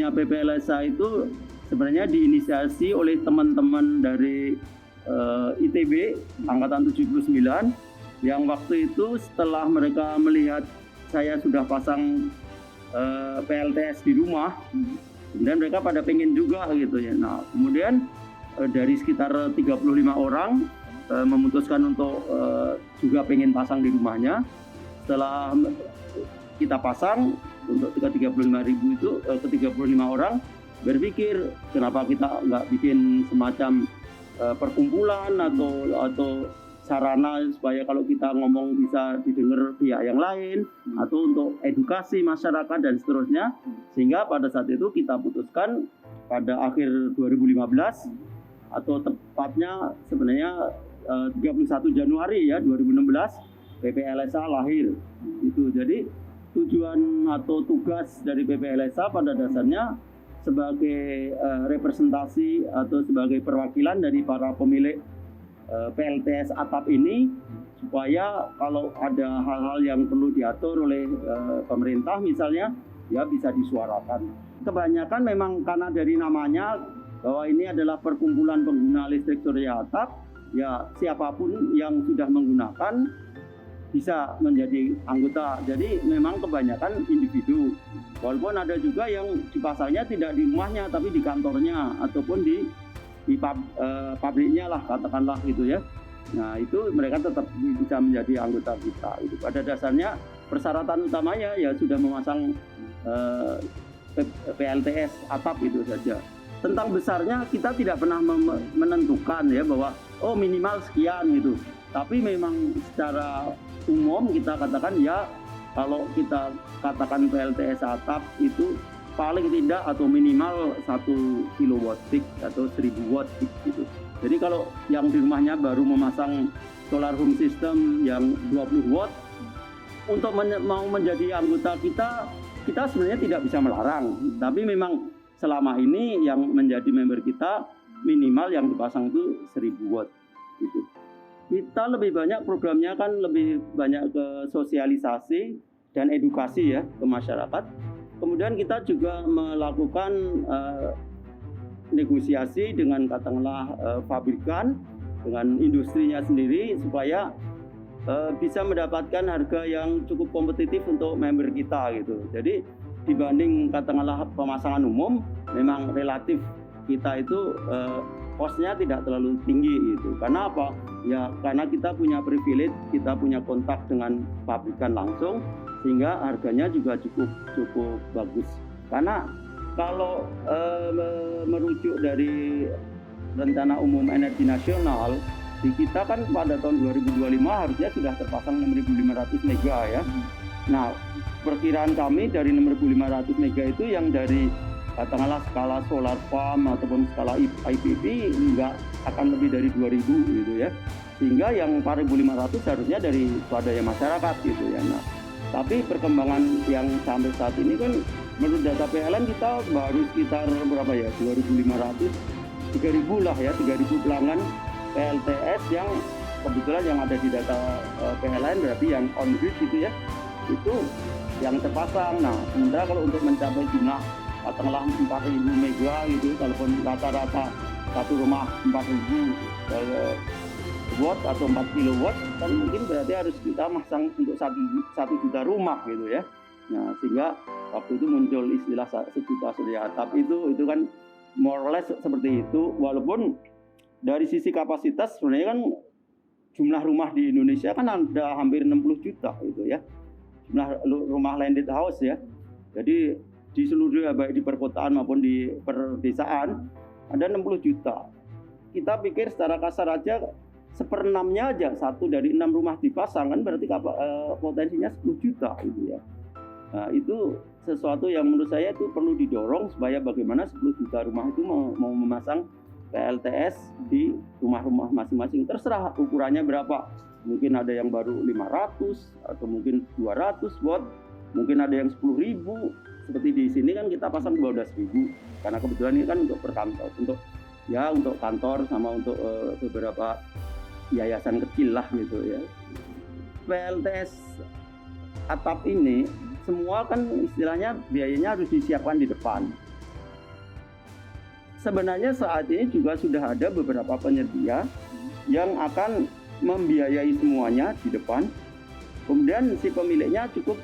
berdirinya PPLSA itu sebenarnya diinisiasi oleh teman-teman dari ITB angkatan 79 yang waktu itu setelah mereka melihat saya sudah pasang PLTS di rumah, dan mereka pada pengen juga gitu ya. Nah, kemudian dari sekitar 35 orang memutuskan untuk juga pengen pasang di rumahnya. Setelah kita pasang untuk ke 35.000 itu, ke 35 orang berpikir kenapa kita nggak bikin semacam perkumpulan atau sarana supaya kalau kita ngomong bisa didengar pihak yang lain, atau untuk edukasi masyarakat dan seterusnya. Sehingga pada saat itu kita putuskan pada akhir 2015 atau tepatnya sebenarnya 31 Januari ya 2016 PPLSA lahir. Itu jadi tujuan atau tugas dari PPLSA pada dasarnya sebagai representasi atau sebagai perwakilan dari para pemilik PLTS atap ini, supaya kalau ada hal-hal yang perlu diatur oleh pemerintah misalnya, ya bisa disuarakan. Kebanyakan memang karena dari namanya bahwa ini adalah perkumpulan pengguna listrik surya atap, ya siapapun yang sudah menggunakan bisa menjadi anggota. Jadi memang kebanyakan individu, walaupun ada juga yang dipasangnya tidak di rumahnya tapi di kantornya ataupun di pabriknya lah katakanlah gitu ya. Nah itu mereka tetap bisa menjadi anggota kita. Itu pada dasarnya persyaratan utamanya ya sudah memasang PLTS atap itu saja. Tentang besarnya kita tidak pernah menentukan ya bahwa oh minimal sekian gitu. Tapi memang secara umum kita katakan ya kalau kita katakan PLTS atap itu paling tidak atau minimal 1 kilowatt peak atau 1000 watt peak gitu. Jadi kalau yang di rumahnya baru memasang solar home system yang 20 watt, untuk mau menjadi anggota kita sebenarnya tidak bisa melarang. Tapi memang selama ini yang menjadi member kita minimal yang dipasang itu 1000 watt gitu. Kita lebih banyak programnya kan lebih banyak ke sosialisasi dan edukasi ya ke masyarakat. Kemudian kita juga melakukan negosiasi dengan katakanlah pabrikan, dengan industrinya sendiri supaya bisa mendapatkan harga yang cukup kompetitif untuk member kita gitu. Jadi dibanding katakanlah pemasangan umum, memang relatif kita itu cost-nya tidak terlalu tinggi gitu. Karena apa? Ya karena kita punya privilege, kita punya kontak dengan pabrikan langsung, sehingga harganya juga cukup bagus. Karena kalau merujuk dari Rencana Umum Energi Nasional, di kita kan pada tahun 2025 harusnya sudah terpasang 6.500 mega ya. Nah, perkiraan kami dari 6.500 mega itu yang dari katakanlah skala solar farm ataupun skala IPP nggak akan lebih dari 2.000 gitu ya. Sehingga yang 4.500 harusnya dari swadaya masyarakat gitu ya. Nah, tapi perkembangan yang sampai saat ini kan menurut data PLN kita baru sekitar berapa ya, 2.500, 3.000 lah ya, 3.000 pelanggan PLTS yang kebetulan yang ada di data PLN berarti yang on grid gitu ya, itu yang terpasang. Nah, sementara kalau untuk mencapai jumlah katakanlah 4.000 mega gitu, kalaupun rata-rata satu rumah 4.000 watt atau 4 kilowatt kan mungkin berarti harus kita masang untuk 1 juta rumah gitu ya. Nah sehingga waktu itu muncul istilah 1 juta surya atap itu kan more or less seperti itu. Walaupun dari sisi kapasitas sebenarnya kan jumlah rumah di Indonesia kan ada hampir 60 juta gitu ya, jumlah rumah landed house ya. Jadi di seluruh baik di perkotaan maupun di perdesaan ada 60 juta. Kita pikir secara kasar aja 1/6-nya aja, 1 dari 6 rumah dipasang kan berarti potensinya 10 juta gitu ya. Nah, itu sesuatu yang menurut saya itu perlu didorong supaya bagaimana 10 juta rumah itu mau memasang PLTS di rumah-rumah masing-masing. Terserah ukurannya berapa. Mungkin ada yang baru 500 atau mungkin 200 watt, mungkin ada yang 10.000. Seperti di sini kan kita pasang 12.000 karena kebetulan ini kan untuk perkantor, untuk kantor sama untuk beberapa yayasan kecil lah gitu ya. PLTS atap ini semua kan istilahnya biayanya harus disiapkan di depan. sebenarnya saat ini juga sudah ada beberapa penyedia yang akan membiayai semuanya di depan. Kemudian si pemiliknya cukup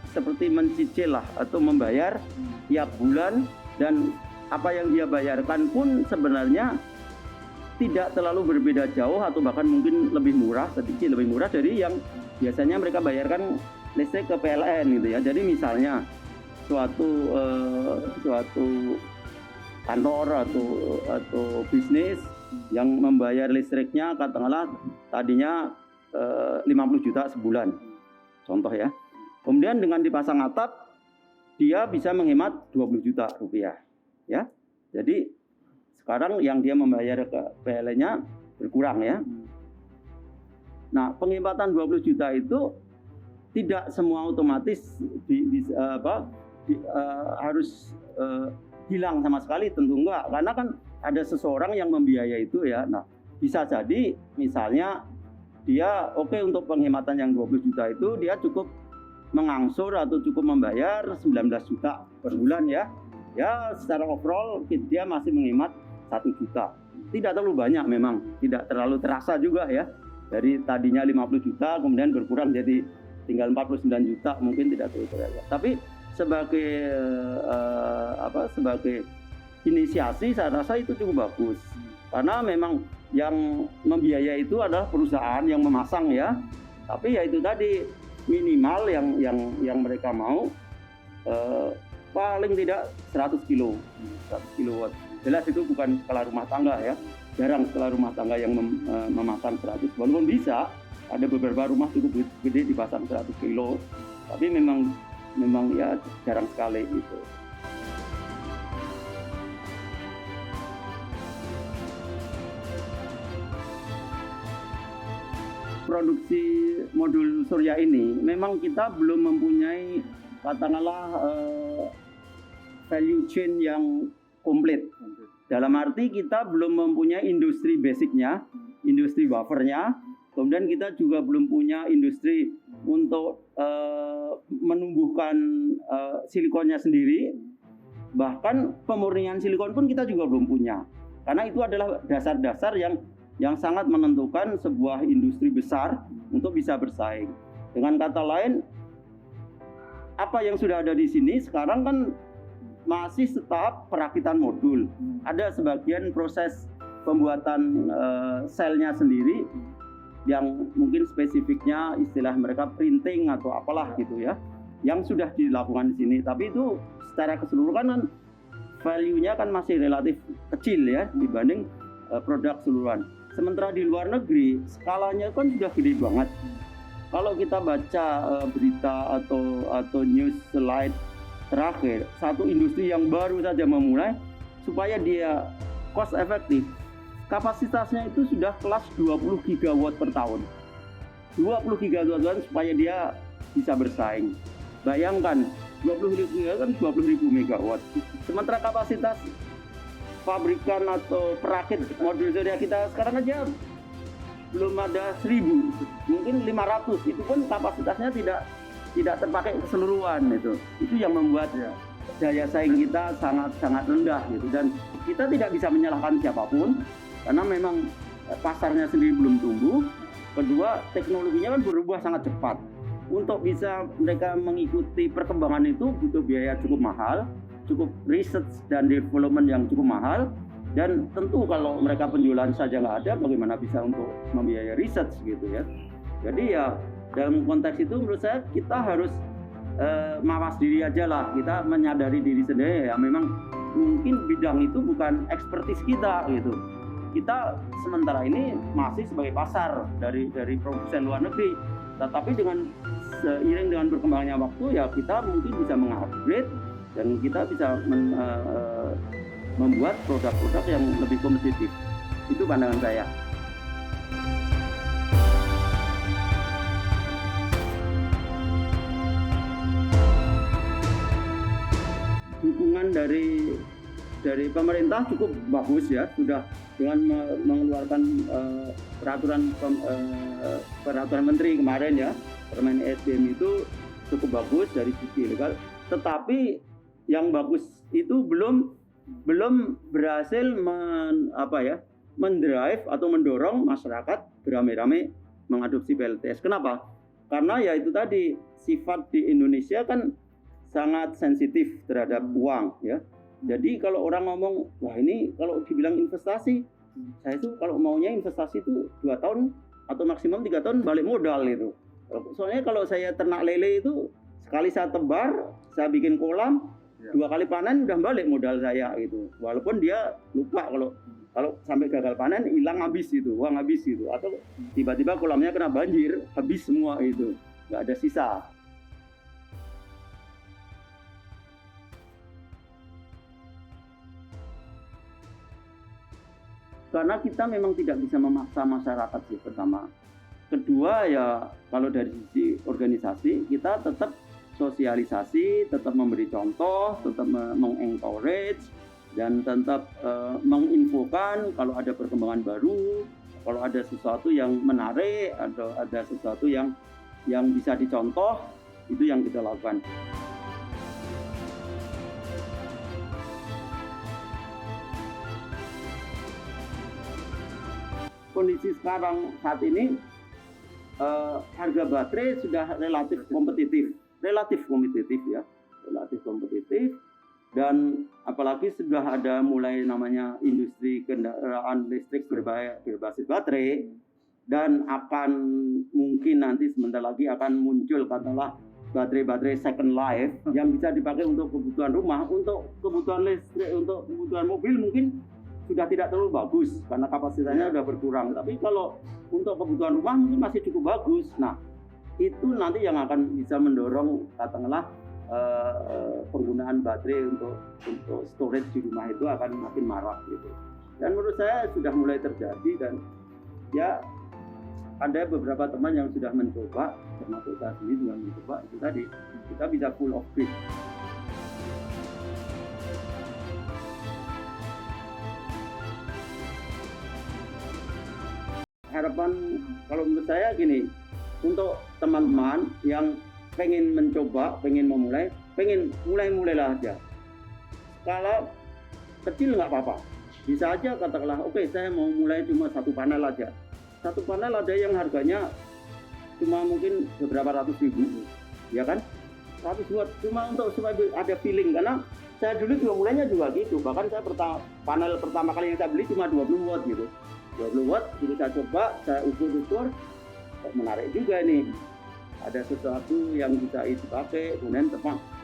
seperti mencicil lah atau membayar tiap bulan, dan apa yang dia bayarkan pun sebenarnya tidak terlalu berbeda jauh atau bahkan mungkin lebih murah, sedikit lebih murah dari yang biasanya mereka bayarkan listrik ke PLN gitu ya. Jadi misalnya suatu kantor atau bisnis yang membayar listriknya katakanlah tadinya 50 juta sebulan, contoh ya. Kemudian dengan dipasang atap, dia bisa menghemat 20 juta rupiah, ya. Jadi sekarang yang dia membayar ke PLN-nya berkurang ya. Nah, penghematan 20 juta itu tidak semua otomatis harus hilang sama sekali, tentu enggak. Karena kan ada seseorang yang membiayai itu ya. Nah, bisa jadi misalnya dia untuk penghematan yang 20 juta itu dia cukup mengangsur atau cukup membayar 19 juta per bulan ya. Ya, secara overall dia masih menghemat 1 juta. Tidak terlalu banyak memang, tidak terlalu terasa juga ya. Dari tadinya 50 juta kemudian berkurang jadi tinggal 49 juta, mungkin tidak terlalu terasa. Tapi sebagai inisiasi saya rasa itu cukup bagus. Karena memang yang membiayai itu adalah perusahaan yang memasang ya. Tapi ya itu tadi minimal yang mereka mau paling tidak 100 kilowatt. Jelas itu bukan skala rumah tangga ya. Jarang skala rumah tangga yang memasang 100. Walaupun bisa, ada beberapa rumah cukup gede dipasang 100 kilo. Tapi memang ya jarang sekali gitu. Produksi modul surya ini memang kita belum mempunyai katakanlah value chain yang komplit. Dalam arti kita belum mempunyai industri basicnya, industri wafernya, kemudian kita juga belum punya industri untuk menumbuhkan silikonnya sendiri. Bahkan pemurnian silikon pun kita juga belum punya. Karena itu adalah dasar-dasar yang sangat menentukan sebuah industri besar untuk bisa bersaing. Dengan kata lain, apa yang sudah ada di sini sekarang kan masih setahap perakitan modul. Ada sebagian proses pembuatan selnya sendiri yang mungkin spesifiknya istilah mereka printing atau apalah gitu ya, yang sudah dilakukan di sini. Tapi itu secara keseluruhan kan value-nya kan masih relatif kecil ya dibanding produk keseluruhan. Sementara di luar negeri skalanya kan sudah gede banget. Kalau kita baca berita atau news slide terakhir, satu industri yang baru saja memulai, supaya dia cost efektif, kapasitasnya itu sudah kelas 20 gigawatt per tahun. 20 gigawatt supaya dia bisa bersaing. Bayangkan 20 gigawatt kan 20.000 megawatt. Sementara kapasitas pabrikan atau perakit modul surya kita sekarang aja belum ada 1.000, mungkin 500. Itu pun kapasitasnya tidak terpakai keseluruhan itu yang membuat daya saing kita sangat rendah gitu. Dan kita tidak bisa menyalahkan siapapun karena memang pasarnya sendiri belum tumbuh. Kedua, teknologinya kan berubah sangat cepat. Untuk bisa mereka mengikuti perkembangan itu butuh biaya cukup mahal, cukup research dan development yang cukup mahal. Dan tentu kalau mereka penjualan saja nggak ada, bagaimana bisa untuk membiayai research gitu ya. Jadi ya dalam konteks itu menurut saya kita harus mawas diri aja lah. Kita menyadari diri sendiri ya memang mungkin bidang itu bukan ekspertis kita gitu. Kita sementara ini masih sebagai pasar dari produsen luar negeri. Tetapi seiring dengan berkembangnya waktu ya kita mungkin bisa mengupgrade dan kita bisa membuat produk-produk yang lebih kompetitif. Itu pandangan saya. Dukungan dari pemerintah cukup bagus ya, sudah dengan mengeluarkan peraturan menteri kemarin ya, Permen SDM itu cukup bagus dari sisi legal. Tetapi yang bagus itu belum belum berhasil mendrive atau mendorong masyarakat beramai-ramai mengadopsi PLTS. Kenapa? Karena ya itu tadi, sifat di Indonesia kan sangat sensitif terhadap uang ya. Jadi kalau orang ngomong, wah ini kalau dibilang investasi, saya itu kalau maunya investasi itu 2 tahun atau maksimum 3 tahun balik modal itu. Soalnya kalau saya ternak lele itu sekali saya tebar, saya bikin kolam, 2 kali panen udah balik modal saya gitu. Walaupun dia lupa kalau sampai gagal panen hilang habis itu, uang habis itu, atau tiba-tiba kolamnya kena banjir, habis semua itu, nggak ada sisa. Karena kita memang tidak bisa memaksa masyarakat sih pertama. Kedua ya kalau dari sisi organisasi kita tetap sosialisasi, tetap memberi contoh, tetap mengencourage dan tetap menginfokan kalau ada perkembangan baru, kalau ada sesuatu yang menarik atau ada sesuatu yang bisa dicontoh, itu yang kita lakukan. Kondisi sekarang saat ini harga baterai sudah relatif kompetitif dan apalagi sudah ada mulai namanya industri kendaraan listrik berbasis baterai dan akan mungkin nanti sebentar lagi akan muncul katakanlah baterai second life yang bisa dipakai untuk kebutuhan rumah, untuk kebutuhan listrik, untuk kebutuhan mobil mungkin sudah tidak terlalu bagus karena kapasitasnya sudah berkurang. Tapi kalau untuk kebutuhan rumah mungkin masih cukup bagus. Nah, itu nanti yang akan bisa mendorong katakanlah penggunaan baterai untuk storage di rumah itu akan makin marak gitu. Dan menurut saya sudah mulai terjadi dan ya ada beberapa teman yang sudah mencoba, termasuk saya sendiri juga mencoba itu tadi, kita bisa full off grid. Harapan kalau menurut saya gini, untuk teman-teman yang pengen mencoba, pengen mulailah aja. Kalau kecil nggak apa-apa, bisa aja katakanlah, oke, saya mau mulai cuma 1 panel aja. 1 panel ada yang harganya cuma mungkin beberapa ratus ribu, ya kan? 100 watt, cuma untuk supaya ada feeling, karena saya dulu juga mulainya juga gitu. Bahkan saya panel pertama kali yang saya beli cuma 20 watt gitu. 20 watt, jadi saya coba, saya ukur, menarik juga nih. Ada sesuatu yang bisa dipakai, kemudian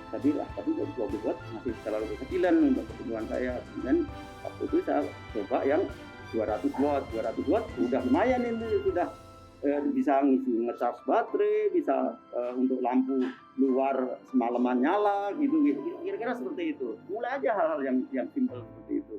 tapi 20 watt masih terlalu kecilan untuk kebutuhan saya. Kemudian waktu itu saya coba yang 200 watt udah lumayan ini, sudah bisa ngecas baterai, bisa untuk lampu luar semalaman nyala gitu. Kira-kira seperti itu. Mulai aja hal-hal yang simpel seperti itu.